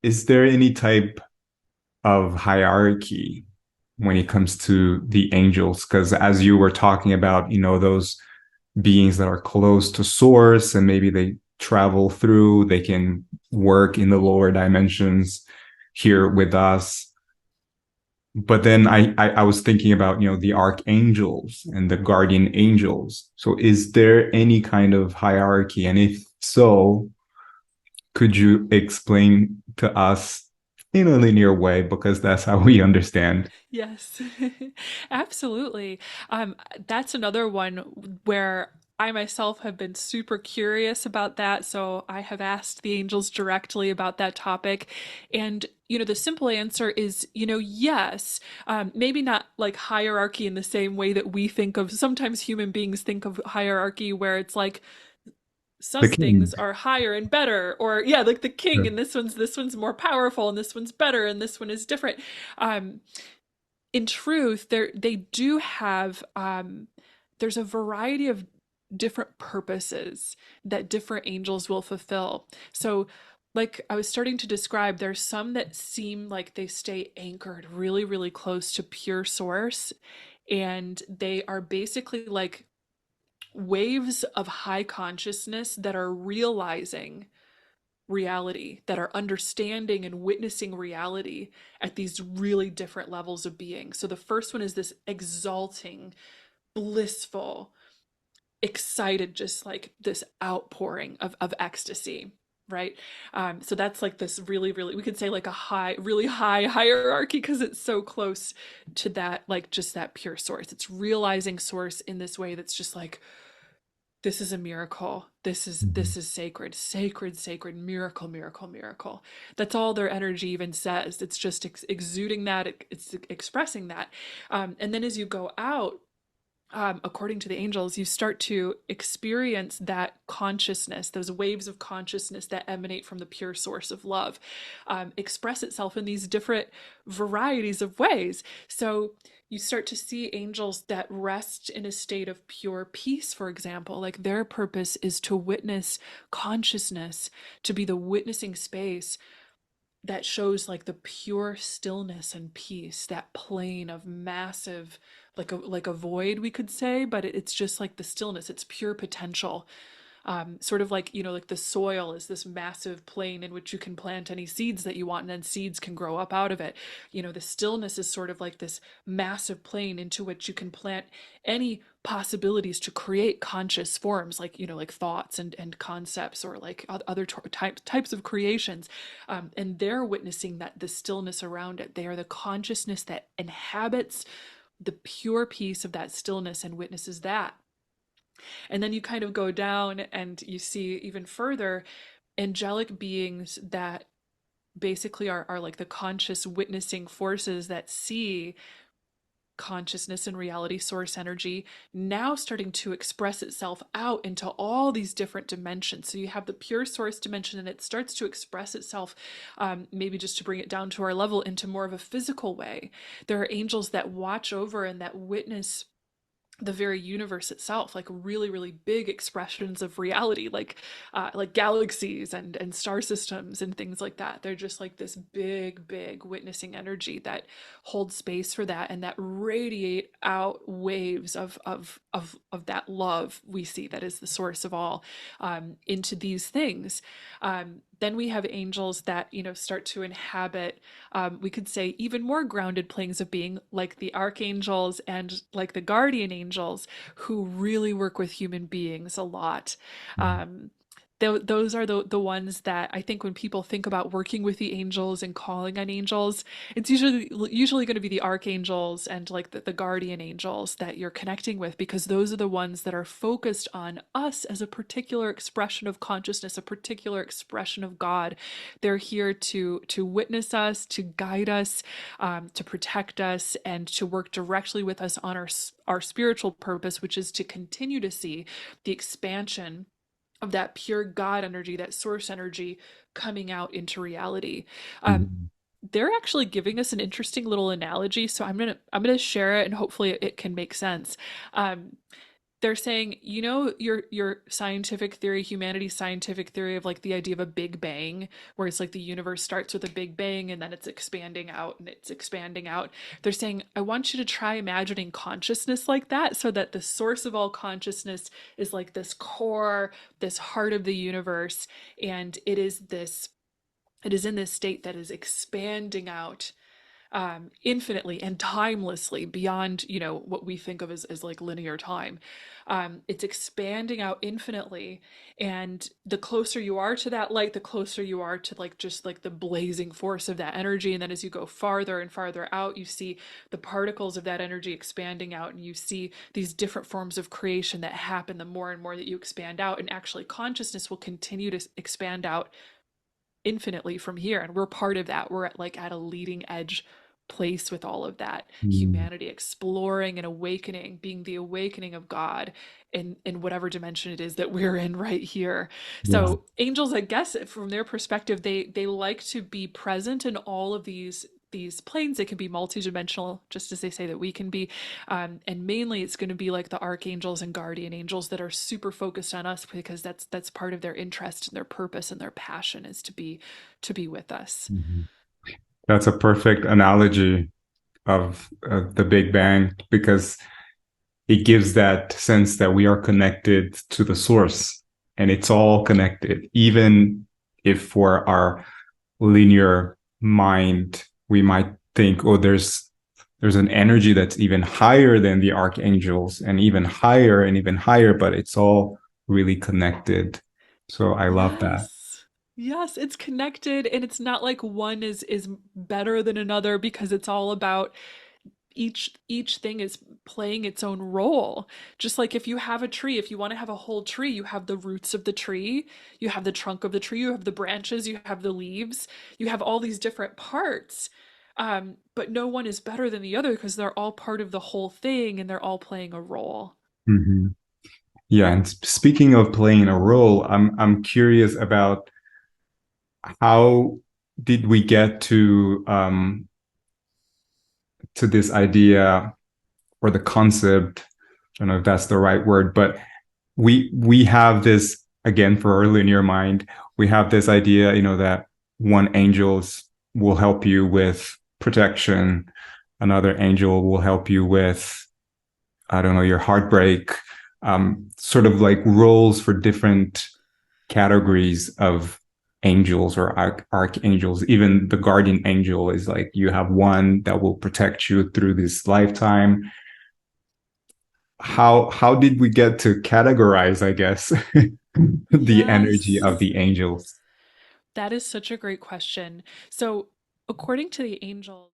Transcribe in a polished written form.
is there any type of hierarchy when it comes to the angels? Because as you were talking about, those beings that are close to source and maybe they travel through, they can work in the lower dimensions here with us. But then I was thinking about, the archangels and the guardian angels. So is there any kind of hierarchy? And if so, could you explain to us in a linear way because that's how we understand? Yes, absolutely. Um, that's another one where I myself have been super curious about that. So I have asked the angels directly about that topic. And, the simple answer is, yes. Maybe not like hierarchy in the same way that we think of, sometimes human beings think of hierarchy where it's like, The some king. things are higher and better, or yeah, like the king, and this one's more powerful and this one's better and this one is different. um in truth, they do have there's a variety of different purposes that different angels will fulfill. So like I was starting to describe, there's some that seem like they stay anchored really, really close to pure source, and they are basically like waves of high consciousness that are realizing reality, that are understanding and witnessing reality at these really different levels of being. So the first one is this exalting, blissful, excited, just like this outpouring of ecstasy. Right. So that's like this really, really, we could say like a high, really high hierarchy because it's so close to that, like just that pure source. It's realizing source in this way that's just like, this is a miracle. This is sacred, sacred, sacred, miracle, miracle, miracle. That's all their energy even says. It's just exuding that. It's expressing that. And then as you go out, according to the angels, you start to experience that consciousness, those waves of consciousness that emanate from the pure source of love, express itself in these different varieties of ways. So you start to see angels that rest in a state of pure peace, for example. Like their purpose is to witness consciousness, to be the witnessing space that shows like the pure stillness and peace, that plane of massive, like a void, we could say, but it's just like the stillness, it's pure potential. Sort of like, like the soil is this massive plane in which you can plant any seeds that you want, and then seeds can grow up out of it. The stillness is sort of like this massive plane into which you can plant any possibilities to create conscious forms, like, like thoughts and concepts, or like other types of creations. And they're witnessing that the stillness around it. They are the consciousness that inhabits the pure peace of that stillness and witnesses that. And then you kind of go down and you see even further angelic beings that basically are like the conscious witnessing forces that see consciousness and reality source energy now starting to express itself out into all these different dimensions. So you have the pure source dimension, and it starts to express itself, maybe just to bring it down to our level, into more of a physical way. There are angels that watch over and that witness the very universe itself, like really, really big expressions of reality, like galaxies and star systems and things like that. They're just like this big, big witnessing energy that holds space for that, and that radiate out waves of that love we see that is the source of all, into these things. Then we have angels that start to inhabit, we could say, even more grounded planes of being, like the archangels and like the guardian angels, who really work with human beings a lot. um, those are the ones that I think when people think about working with the angels and calling on angels, it's usually going to be the archangels and like the guardian angels that you're connecting with, because those are the ones that are focused on us as a particular expression of consciousness, a particular expression of God. They're here to witness us, to guide us, to protect us, and to work directly with us on our spiritual purpose, which is to continue to see the expansion of that pure God energy, that source energy, coming out into reality. Um, Mhm. they're actually giving us an interesting little analogy, so I'm gonna share it, and hopefully it can make sense. Um, they're saying, you know, your scientific theory, humanity's scientific theory of like the idea of a big bang, where it's like the universe starts with a big bang and then it's expanding out and it's expanding out. They're saying, I want you to try imagining consciousness like that, so that the source of all consciousness is like this core, this heart of the universe, and it is in this state that is expanding out infinitely and timelessly beyond, you know, what we think of as like linear time. It's expanding out infinitely, and the closer you are to that light, the closer you are to like just like the blazing force of that energy. And then as you go farther and farther out, you see the particles of that energy expanding out, and you see these different forms of creation that happen the more and more that you expand out. And actually, consciousness will continue to expand out infinitely from here, and we're part of that. We're at a leading edge place with all of that Mm, humanity exploring and awakening, being the awakening of God in whatever dimension it is that we're in right here. yeah. So angels, I guess from their perspective, they like to be present in all of these planes. They can be multidimensional, just as they say that we can be. And mainly it's going to be like the archangels and guardian angels that are super focused on us, because that's part of their interest and their purpose and their passion is to be with us. Mhm. That's a perfect analogy of the Big Bang because it gives that sense that we are connected to the source and it's all connected. Even if for our linear mind, we might think, oh, there's an energy that's even higher than the archangels and even higher, but it's all really connected. So I love that. Yes. Yes, it's connected, and it's not like one is better than another, because it's all about each thing is playing its own role. Just like if you have a tree, if you want to have a whole tree, you have the roots of the tree, you have the trunk of the tree, you have the branches, you have the leaves, you have all these different parts. But no one is better than the other, because they're all part of the whole thing and they're all playing a role. Mhm. Yeah, and speaking of playing a role, I'm curious about how did we get to this idea or the concept. I don't know if that's the right word, but we have this again for our linear mind. We have this idea, that one angels will help you with protection, another angel will help you with, I don't know, your heartbreak. Sort of like roles for different categories of angels or archangels. Even the guardian angel is like you have one that will protect you through this lifetime. How did we get to categorize, I guess, the energy of Yes. the angels? That is such a great question. So, according to the angels,